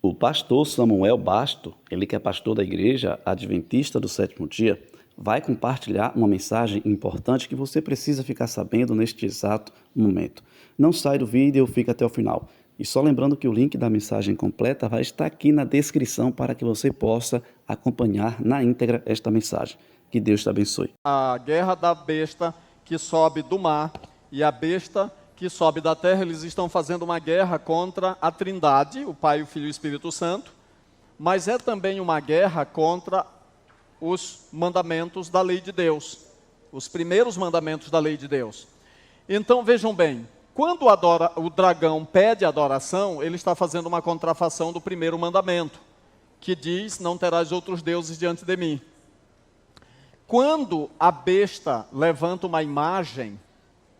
O pastor Samuel Basto, ele que é pastor da Igreja Adventista do Sétimo Dia, vai compartilhar uma mensagem importante que você precisa ficar sabendo neste exato momento. Não sai do vídeo, fica até o final. E só lembrando que o link da mensagem completa vai estar aqui na descrição para que você possa acompanhar na íntegra esta mensagem. Que Deus te abençoe. A guerra da besta que sobe do mar e a besta que sobe da terra, eles estão fazendo uma guerra contra a Trindade, o Pai, o Filho e o Espírito Santo, mas é também uma guerra contra os mandamentos da lei de Deus, os primeiros mandamentos da lei de Deus. Então vejam bem, quando o dragão pede adoração, ele está fazendo uma contrafação do primeiro mandamento, que diz: não terás outros deuses diante de mim. Quando a besta levanta uma imagem,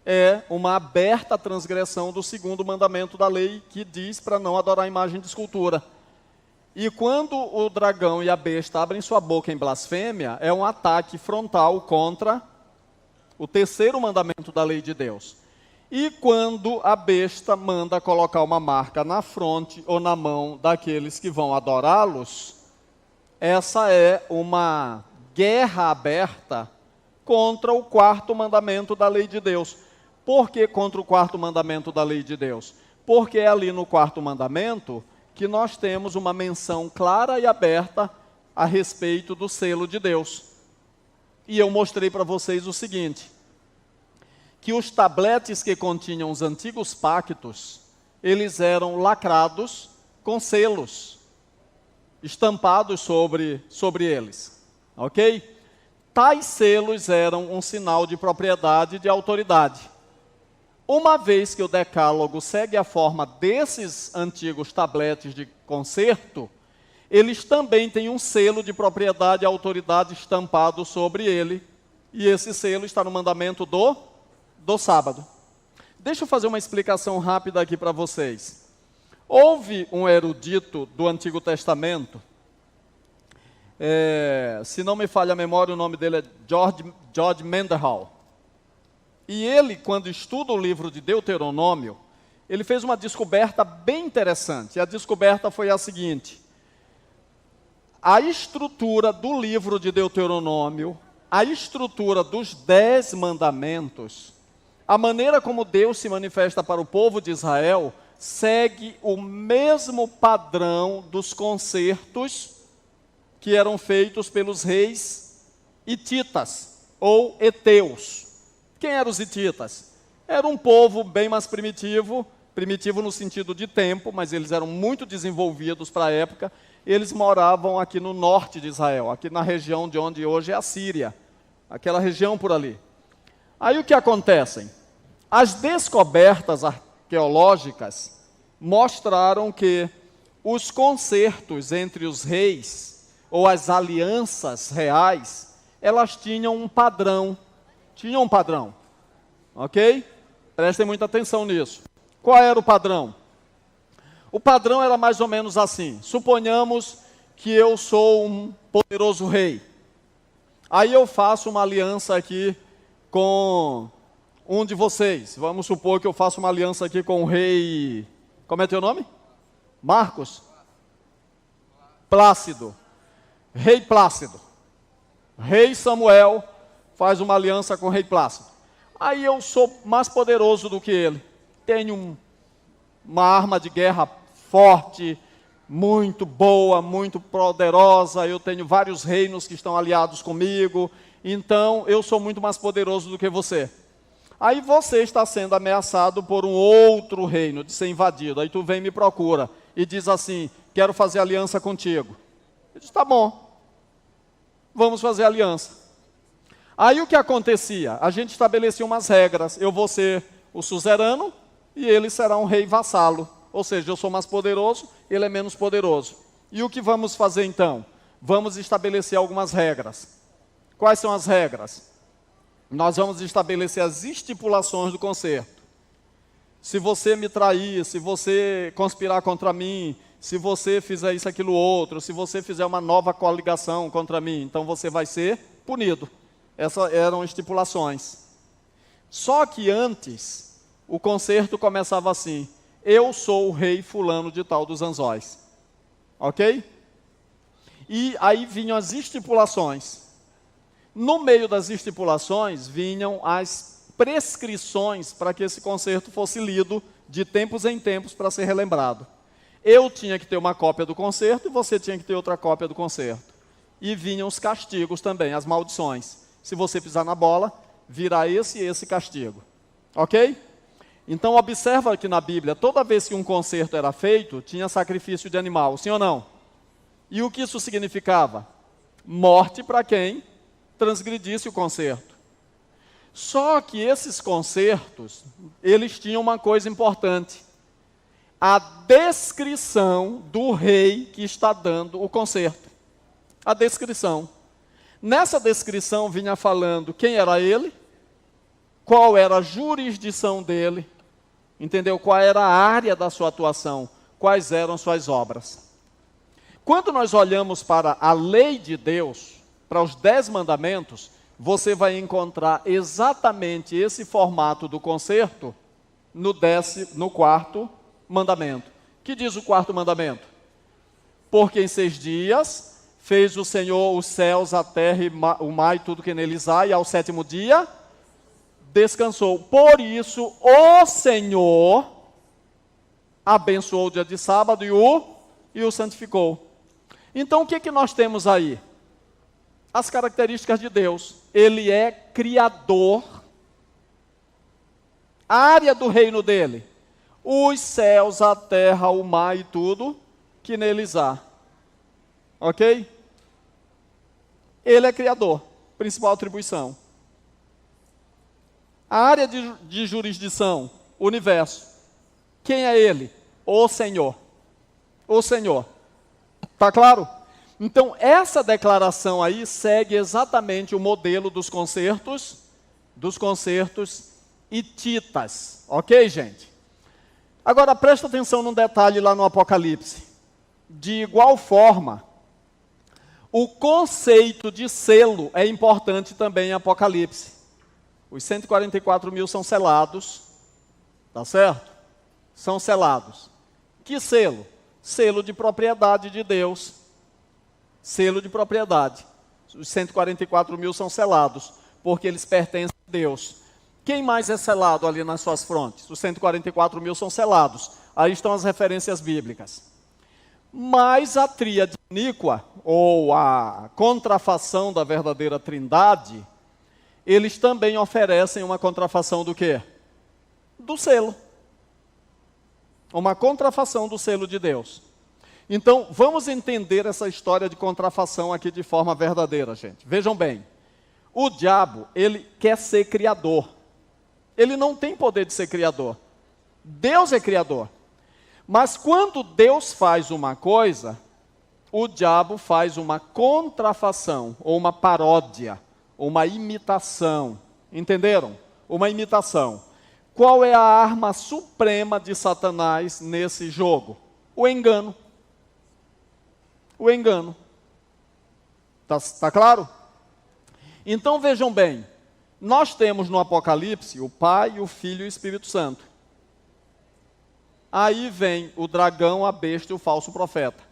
é uma aberta transgressão do segundo mandamento da lei, que diz para não adorar imagem de escultura. E quando o dragão e a besta abrem sua boca em blasfêmia, é um ataque frontal contra o terceiro mandamento da lei de Deus. E quando a besta manda colocar uma marca na fronte ou na mão daqueles que vão adorá-los, essa é uma guerra aberta contra o quarto mandamento da lei de Deus. Por que contra o quarto mandamento da lei de Deus? Porque é ali no quarto mandamento que nós temos uma menção clara e aberta a respeito do selo de Deus. E eu mostrei para vocês o seguinte, que os tabletes que continham os antigos pactos, eles eram lacrados com selos, estampados sobre eles, ok? Tais selos eram um sinal de propriedade e de autoridade. Uma vez que o decálogo segue a forma desses antigos tabletes de concerto, eles também têm um selo de propriedade e autoridade estampado sobre ele, e esse selo está no mandamento do sábado. Deixa eu fazer uma explicação rápida aqui para vocês. Houve um erudito do Antigo Testamento, se não me falha a memória, o nome dele é George Mendenhall. E ele, quando estuda o livro de Deuteronômio, ele fez uma descoberta bem interessante. E a descoberta foi a seguinte: a estrutura do livro de Deuteronômio, a estrutura dos 10 mandamentos, a maneira como Deus se manifesta para o povo de Israel, segue o mesmo padrão dos concertos que eram feitos pelos reis hititas ou heteus. Quem eram os hititas? Era um povo bem mais primitivo, primitivo no sentido de tempo, mas eles eram muito desenvolvidos para a época. Eles moravam aqui no norte de Israel, aqui na região de onde hoje é a Síria, aquela região por ali. Aí o que acontece? As descobertas arqueológicas mostraram que os concertos entre os reis, ou as alianças reais, elas tinham um padrão. Tinha um padrão, ok? Prestem muita atenção nisso. Qual era o padrão? O padrão era mais ou menos assim. Suponhamos que eu sou um poderoso rei. Aí eu faço uma aliança aqui com um de vocês. Vamos supor que eu faço uma aliança aqui com o rei... Como é teu nome? Marcos? Plácido. Rei Plácido. Rei Samuel faz uma aliança com o rei Plácido. Aí eu sou mais poderoso do que ele. Tenho uma arma de guerra forte, muito boa, muito poderosa. Eu tenho vários reinos que estão aliados comigo. Então, eu sou muito mais poderoso do que você. Aí você está sendo ameaçado por um outro reino, de ser invadido. Aí tu vem e me procura e diz assim: quero fazer aliança contigo. Eu disse: tá bom, vamos fazer aliança. Aí o que acontecia? A gente estabelecia umas regras. Eu vou ser o suzerano e ele será um rei vassalo. Ou seja, eu sou mais poderoso, ele é menos poderoso. E o que vamos fazer então? Vamos estabelecer algumas regras. Quais são as regras? Nós vamos estabelecer as estipulações do concerto. Se você me trair, se você conspirar contra mim, se você fizer isso, aquilo, outro, se você fizer uma nova coligação contra mim, então você vai ser punido. Essas eram estipulações. Só que antes, o concerto começava assim: eu sou o rei fulano de tal dos anzóis. Ok? E aí vinham as estipulações. No meio das estipulações vinham as prescrições para que esse concerto fosse lido de tempos em tempos para ser relembrado. Eu tinha que ter uma cópia do concerto e você tinha que ter outra cópia do concerto. E vinham os castigos também, as maldições. Se você pisar na bola, virá esse e esse castigo. Ok? Então observa que na Bíblia, toda vez que um concerto era feito, tinha sacrifício de animal, sim ou não? E o que isso significava? Morte para quem transgredisse o concerto. Só que esses concertos, eles tinham uma coisa importante. A descrição do rei que está dando o concerto. A descrição. Nessa descrição vinha falando quem era ele, qual era a jurisdição dele, entendeu? Qual era a área da sua atuação, quais eram suas obras. Quando nós olhamos para a lei de Deus, para os 10 mandamentos, você vai encontrar exatamente esse formato do concerto no 4º mandamento. Que diz o 4º mandamento? Porque em 6 dias fez o Senhor os céus, a terra, o mar e tudo que neles há, e ao 7º dia descansou. Por isso o Senhor abençoou o dia de sábado e o santificou. Então o que nós temos aí? As características de Deus. Ele é criador. A área do reino dele: os céus, a terra, o mar e tudo que neles há. Ok? Ele é criador. Principal atribuição. A área de jurisdição: universo. Quem é ele? O Senhor. O Senhor. Está claro? Então, essa declaração aí segue exatamente o modelo dos concertos hititas. Ok, gente? Agora, presta atenção num detalhe lá no Apocalipse. De igual forma, o conceito de selo é importante também em Apocalipse. Os 144.000 são selados, tá certo? São selados. Que selo? Selo de propriedade de Deus. Selo de propriedade. Os 144.000 são selados, porque eles pertencem a Deus. Quem mais é selado ali nas suas frontes? Os 144.000 são selados. Aí estão as referências bíblicas. Mas a tríade iníqua, ou a contrafação da verdadeira trindade, eles também oferecem uma contrafação do quê? Do selo. Uma contrafação do selo de Deus. Então, vamos entender essa história de contrafação aqui de forma verdadeira, gente. Vejam bem, o diabo, ele quer ser criador. Ele não tem poder de ser criador. Deus é criador. Mas quando Deus faz uma coisa, o diabo faz uma contrafação, ou uma paródia, ou uma imitação. Entenderam? Uma imitação. Qual é a arma suprema de Satanás nesse jogo? O engano. O engano. Tá claro? Então vejam bem, nós temos no Apocalipse o Pai, o Filho e o Espírito Santo. Aí vem o dragão, a besta e o falso profeta,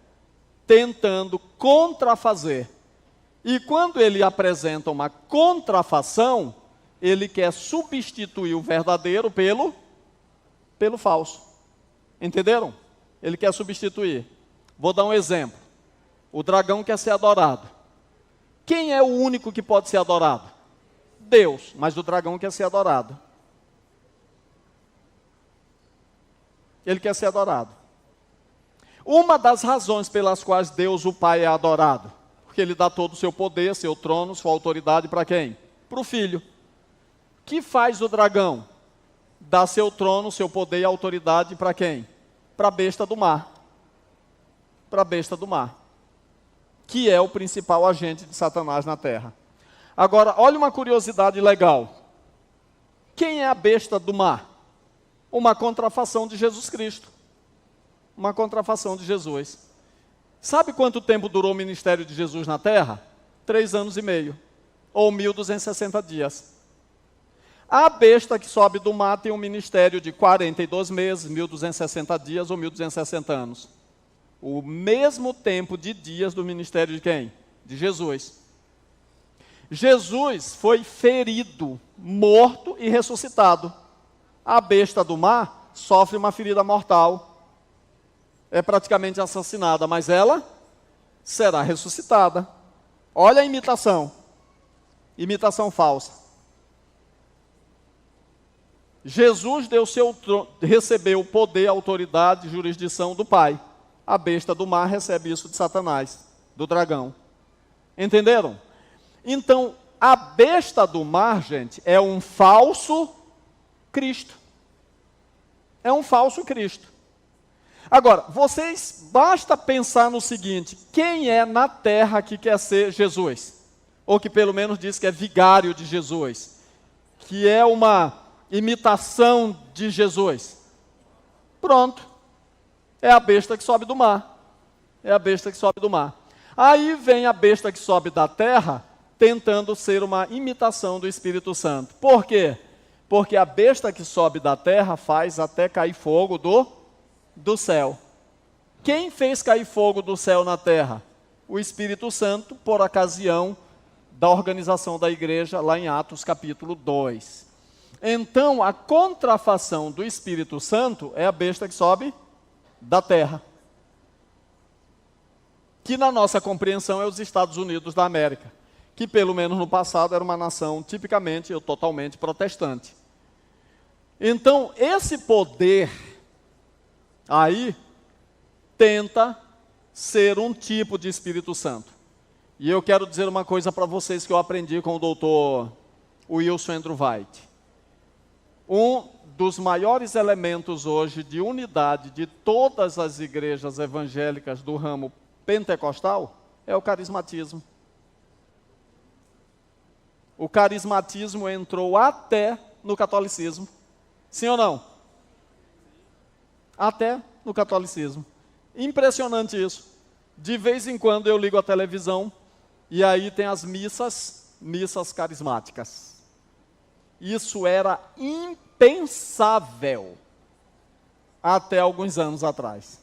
tentando contrafazer. E quando ele apresenta uma contrafação, ele quer substituir o verdadeiro pelo falso. Entenderam? Ele quer substituir. Vou dar um exemplo. O dragão quer ser adorado. Quem é o único que pode ser adorado? Deus, mas o dragão quer ser adorado. Ele quer ser adorado. Uma das razões pelas quais Deus, o Pai, é adorado, porque ele dá todo o seu poder, seu trono, sua autoridade para quem? Para o Filho. Que faz o dragão? Dá seu trono, seu poder e autoridade para quem? Para a besta do mar. Para a besta do mar. Que é o principal agente de Satanás na terra. Agora, olha uma curiosidade legal. Quem é a besta do mar? Uma contrafação de Jesus Cristo. Uma contrafação de Jesus. Sabe quanto tempo durou o ministério de Jesus na terra? 3 anos e meio. Ou 1.260 dias. A besta que sobe do mar tem um ministério de 42 meses, 1.260 dias ou 1.260 anos. O mesmo tempo de dias do ministério de quem? De Jesus. Jesus foi ferido, morto e ressuscitado. A besta do mar sofre uma ferida mortal. É praticamente assassinada, mas ela será ressuscitada. Olha a imitação. Imitação falsa. Jesus recebeu poder, autoridade, jurisdição do Pai. A besta do mar recebe isso de Satanás, do dragão. Entenderam? Então, a besta do mar, gente, é um falso Cristo. É um falso Cristo. Agora, basta pensar no seguinte: quem é na terra que quer ser Jesus? Ou que pelo menos diz que é vigário de Jesus? Que é uma imitação de Jesus? Pronto. É a besta que sobe do mar. É a besta que sobe do mar. Aí vem a besta que sobe da terra, tentando ser uma imitação do Espírito Santo. Por quê? Porque a besta que sobe da terra faz até cair fogo do céu. Quem fez cair fogo do céu na terra? O Espírito Santo, por ocasião da organização da igreja, lá em Atos capítulo 2. Então, a contrafação do Espírito Santo é a besta que sobe da terra. Que na nossa compreensão é os Estados Unidos da América, que pelo menos no passado era uma nação tipicamente ou totalmente protestante. Então, esse poder aí tenta ser um tipo de Espírito Santo. E eu quero dizer uma coisa para vocês que eu aprendi com o doutor Wilson Andrew White. Um dos maiores elementos hoje de unidade de todas as igrejas evangélicas do ramo pentecostal é o carismatismo. O carismatismo entrou até no catolicismo. Sim ou não? Até no catolicismo. Impressionante isso. De vez em quando eu ligo a televisão e aí tem as missas carismáticas. Isso era impensável até alguns anos atrás.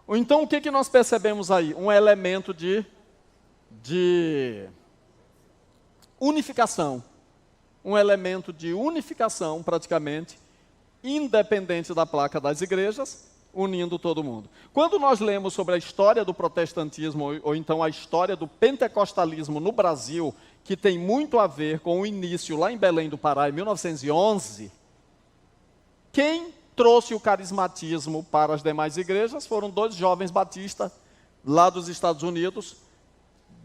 Então, o que nós percebemos aí? Um elemento de unificação. Um elemento de unificação, praticamente, independente da placa das igrejas, unindo todo mundo. Quando nós lemos sobre a história do protestantismo, ou então a história do pentecostalismo no Brasil, que tem muito a ver com o início lá em Belém do Pará, em 1911, quem trouxe o carismatismo para as demais igrejas foram 2 jovens batistas, lá dos Estados Unidos,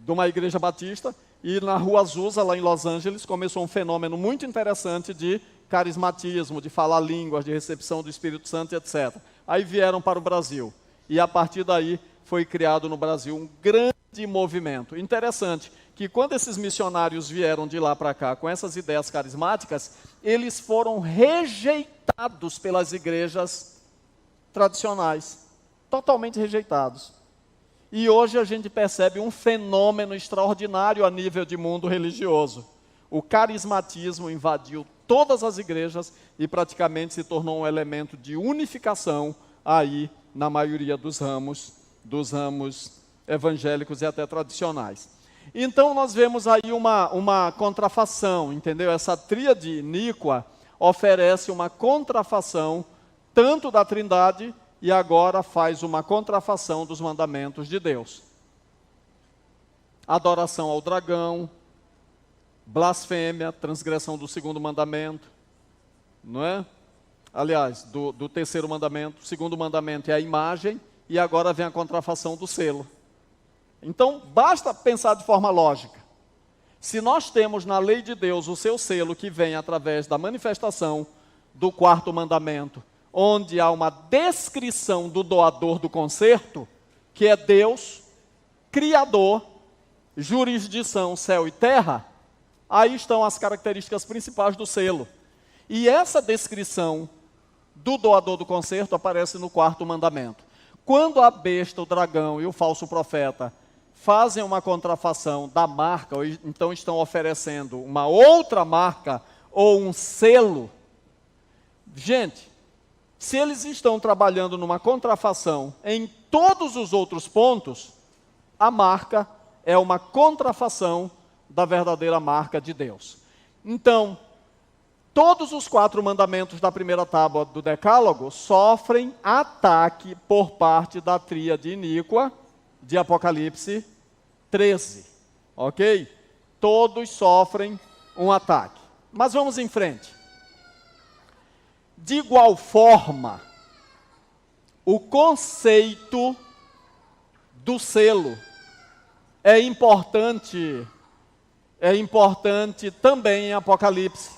de uma igreja batista, e na Rua Azusa, lá em Los Angeles, começou um fenômeno muito interessante de carismatismo, de falar línguas, de recepção do Espírito Santo, etc. Aí vieram para o Brasil, e a partir daí foi criado no Brasil um grande movimento. Interessante que quando esses missionários vieram de lá para cá com essas ideias carismáticas, eles foram rejeitados pelas igrejas tradicionais, totalmente rejeitados. E hoje a gente percebe um fenômeno extraordinário a nível de mundo religioso. O carismatismo invadiu todas as igrejas e praticamente se tornou um elemento de unificação aí na maioria dos ramos evangélicos e até tradicionais. Então nós vemos aí uma contrafação, entendeu? Essa tríade iníqua oferece uma contrafação tanto da Trindade e agora faz uma contrafação dos mandamentos de Deus. Adoração ao dragão, blasfêmia, transgressão do 2º mandamento, não é? Aliás, do 3º mandamento, o 2º mandamento é a imagem e agora vem a contrafação do selo. Então, basta pensar de forma lógica. Se nós temos na lei de Deus o seu selo que vem através da manifestação do 4º mandamento, onde há uma descrição do doador do concerto, que é Deus, Criador, jurisdição, céu e terra, aí estão as características principais do selo. E essa descrição do doador do concerto aparece no 4º mandamento. Quando a besta, o dragão e o falso profeta fazem uma contrafação da marca, ou então estão oferecendo uma outra marca ou um selo, gente, Se eles estão trabalhando numa contrafação em todos os outros pontos, a marca é uma contrafação da verdadeira marca de Deus. Então, todos os 4 mandamentos da primeira tábua do Decálogo sofrem ataque por parte da tríade iníqua de Apocalipse 13. Ok? Todos sofrem um ataque. Mas vamos em frente. De igual forma, o conceito do selo é importante também em Apocalipse.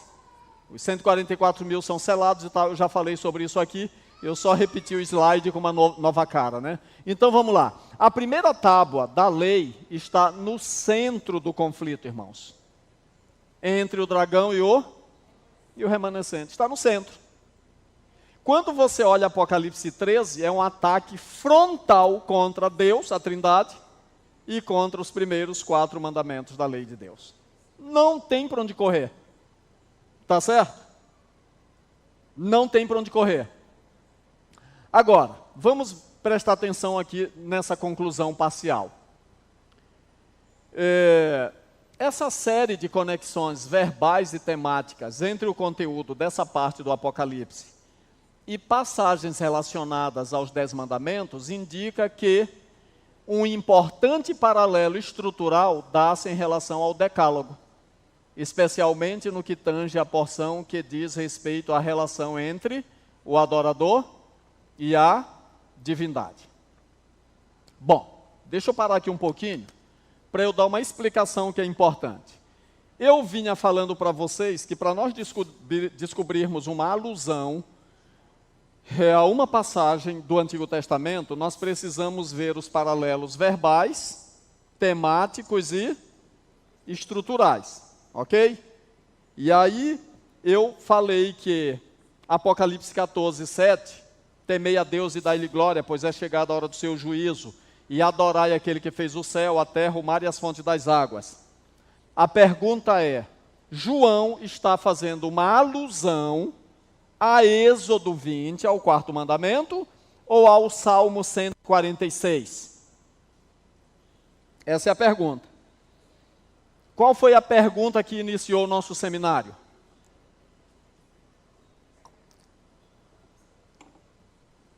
Os 144 mil são selados e tal, eu já falei sobre isso aqui, eu só repeti o slide com uma nova cara, né? Então vamos lá. A primeira tábua da lei está no centro do conflito, irmãos. Entre o dragão e o remanescente. Está no centro. Quando você olha Apocalipse 13, é um ataque frontal contra Deus, a Trindade, e contra os primeiros 4 mandamentos da lei de Deus. Não tem para onde correr. Tá certo? Não tem para onde correr. Agora, vamos prestar atenção aqui nessa conclusão parcial. Essa série de conexões verbais e temáticas entre o conteúdo dessa parte do Apocalipse e passagens relacionadas aos 10 mandamentos indica que um importante paralelo estrutural dá-se em relação ao Decálogo, especialmente no que tange a porção que diz respeito à relação entre o adorador e a divindade. Bom, deixa eu parar aqui um pouquinho para eu dar uma explicação que é importante. Eu vinha falando para vocês que para nós descobrirmos uma alusão a uma passagem do Antigo Testamento, nós precisamos ver os paralelos verbais, temáticos e estruturais, ok? E aí eu falei que Apocalipse 14, 7, temei a Deus e dai-lhe glória, pois é chegada a hora do seu juízo, e adorai aquele que fez o céu, a terra, o mar e as fontes das águas. A pergunta é, João está fazendo uma alusão a Êxodo 20, ao 4º mandamento, ou ao Salmo 146? Essa é a pergunta. Qual foi a pergunta que iniciou o nosso seminário?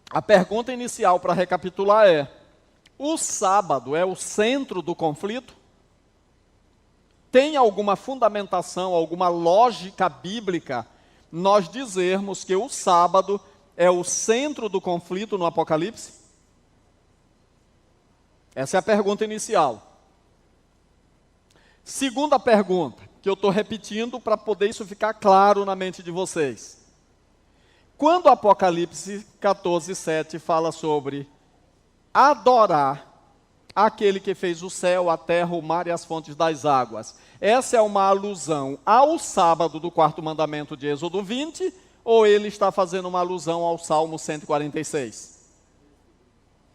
A pergunta inicial, para recapitular, é: o sábado é o centro do conflito? Tem alguma fundamentação, alguma lógica bíblica nós dizermos que o sábado é o centro do conflito no Apocalipse? Essa é a pergunta inicial. Segunda pergunta, que eu estou repetindo para poder isso ficar claro na mente de vocês. Quando o Apocalipse 14, 7 fala sobre adorar aquele que fez o céu, a terra, o mar e as fontes das águas, essa é uma alusão ao sábado do 4º mandamento de Êxodo 20, ou ele está fazendo uma alusão ao Salmo 146?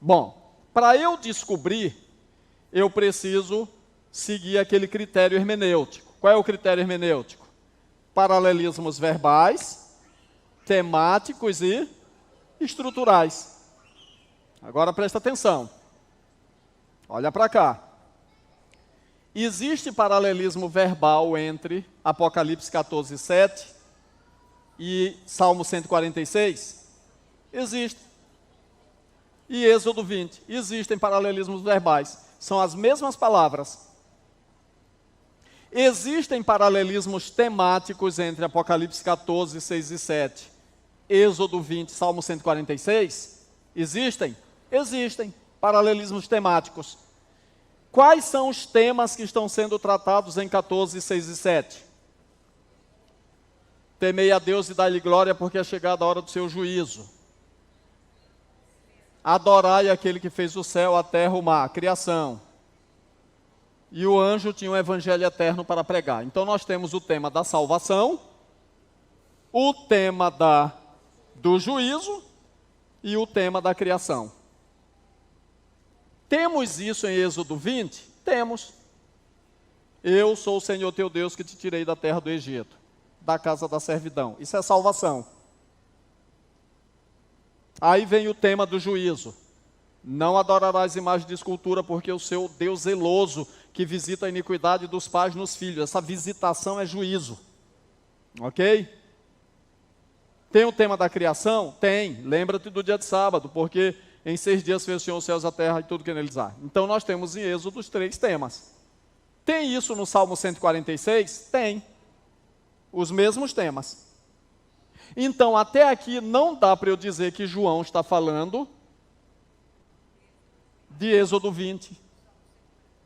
Bom, para eu descobrir, eu preciso seguir aquele critério hermenêutico. Qual é o critério hermenêutico? Paralelismos verbais, temáticos e estruturais. Agora presta atenção. Olha para cá. Existe paralelismo verbal entre Apocalipse 14, 7 e Salmo 146? Existe. E Êxodo 20? Existem paralelismos verbais. São as mesmas palavras. Existem paralelismos temáticos entre Apocalipse 14, 6 e 7, Êxodo 20, Salmo 146? Existem? Existem paralelismos temáticos. Quais são os temas que estão sendo tratados em 14, 6 e 7? Temei a Deus e dai-lhe glória, porque é chegada a hora do seu juízo. Adorai aquele que fez o céu, a terra, o mar, a criação. E o anjo tinha um evangelho eterno para pregar. Então nós temos o tema da salvação, o tema do juízo e o tema da criação. Temos isso em Êxodo 20? Temos. Eu sou o Senhor teu Deus que te tirei da terra do Egito, da casa da servidão. Isso é salvação. Aí vem o tema do juízo. Não adorarás imagem de escultura, porque o seu Deus zeloso, que visita a iniquidade dos pais nos filhos. Essa visitação é juízo. Ok? Tem o tema da criação? Tem. Lembra-te do dia de sábado, porque em 6 dias fez o Senhor os céus, a terra e tudo que neles há. Então nós temos em Êxodo os 3 temas. Tem isso no Salmo 146? Tem. Os mesmos temas. Então, até aqui não dá para eu dizer que João está falando de Êxodo 20.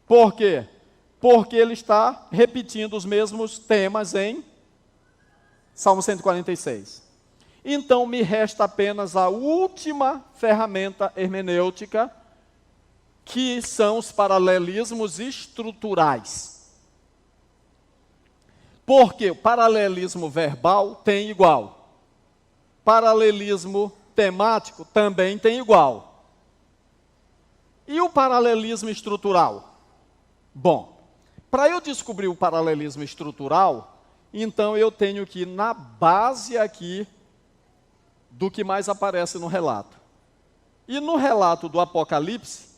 Por quê? Porque ele está repetindo os mesmos temas em Salmo 146. Então, me resta apenas a última ferramenta hermenêutica, que são os paralelismos estruturais. Porque o paralelismo verbal tem igual. Paralelismo temático também tem igual. E o paralelismo estrutural? Bom, para eu descobrir o paralelismo estrutural, então eu tenho que ir na base aqui do que mais aparece no relato. E no relato do Apocalipse,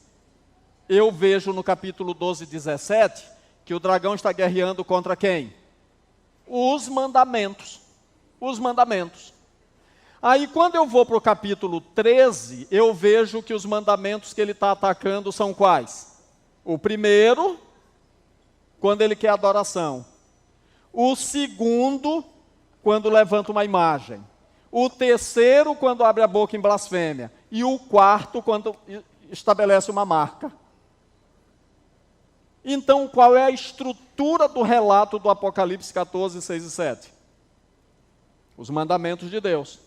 eu vejo no capítulo 12, 17, que o dragão está guerreando contra quem? Os mandamentos. Os mandamentos. Aí, quando eu vou para o capítulo 13, eu vejo que os mandamentos que ele está atacando são quais? O primeiro, quando ele quer adoração. O segundo, quando levanta uma imagem. O terceiro, quando abre a boca em blasfêmia. E o quarto, quando estabelece uma marca. Então, qual é a estrutura do relato do Apocalipse 14, 6 e 7? Os mandamentos de Deus.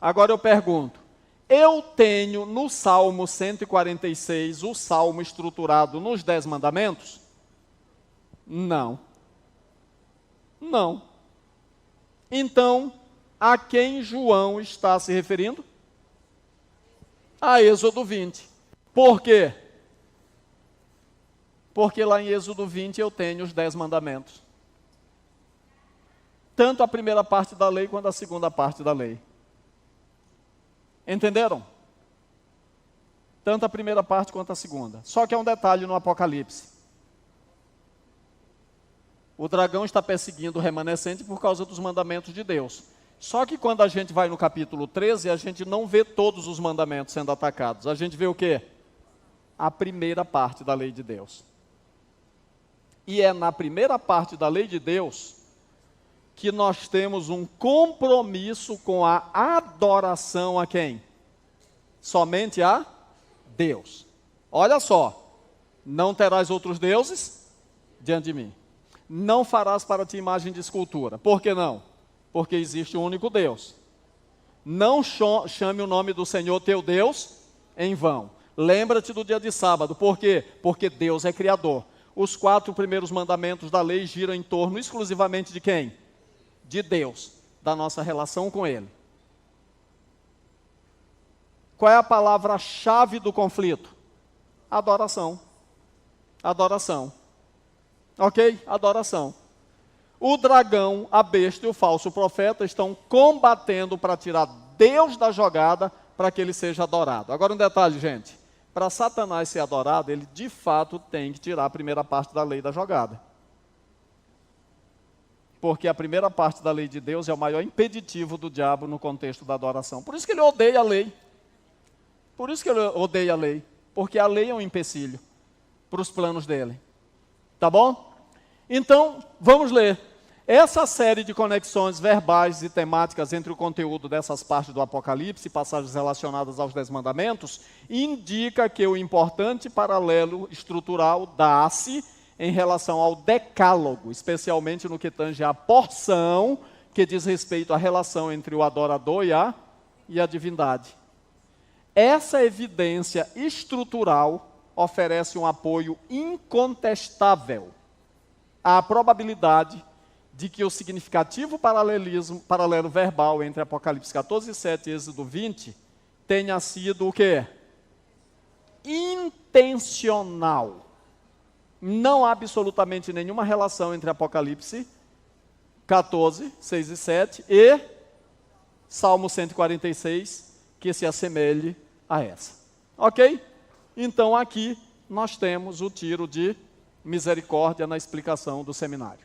Agora eu pergunto, eu tenho no Salmo 146 o Salmo estruturado nos 10 mandamentos? Não. Não. Então, a quem João está se referindo? A Êxodo 20. Por quê? Porque lá em Êxodo 20 eu tenho os 10 mandamentos. Tanto a primeira parte da lei quanto a segunda parte da lei. Entenderam? Tanto a primeira parte quanto a segunda. Só que há um detalhe no Apocalipse. O dragão está perseguindo o remanescente por causa dos mandamentos de Deus. Só que quando a gente vai no capítulo 13, a gente não vê todos os mandamentos sendo atacados. A gente vê o quê? A primeira parte da lei de Deus. E é na primeira parte da lei de Deus que nós temos um compromisso com a adoração a quem? Somente a Deus. Olha só, não terás outros deuses diante de mim. Não farás para ti imagem de escultura. Por que não? Porque existe um único Deus. Não chame o nome do Senhor teu Deus em vão. Lembra-te do dia de sábado. Por quê? Porque Deus é Criador. Os 4 primeiros mandamentos da lei giram em torno exclusivamente de quem? De Deus, da nossa relação com Ele. Qual é a palavra-chave do conflito? Adoração. Adoração. Ok? Adoração. O dragão, a besta e o falso profeta estão combatendo para tirar Deus da jogada para que ele seja adorado. Agora um detalhe, gente. Para Satanás ser adorado, ele de fato tem que tirar a primeira parte da lei da jogada. Porque a primeira parte da lei de Deus é o maior impeditivo do diabo no contexto da adoração. Por isso que ele odeia a lei. Por isso que ele odeia a lei. Porque a lei é um empecilho para os planos dele. Tá bom? Então, vamos ler. Essa série de conexões verbais e temáticas entre o conteúdo dessas partes do Apocalipse e passagens relacionadas aos 10 mandamentos indica que o importante paralelo estrutural dá-se em relação ao decálogo, especialmente no que tange à porção que diz respeito à relação entre o adorador e a divindade. Essa evidência estrutural oferece um apoio incontestável à probabilidade de que o significativo paralelo verbal entre Apocalipse 14, 7 e Êxodo 20 tenha sido o quê? Intencional. Não há absolutamente nenhuma relação entre Apocalipse 14, 6 e 7 e Salmo 146, que se assemelhe a essa. Ok? Então aqui nós temos o tiro de misericórdia na explicação do seminário.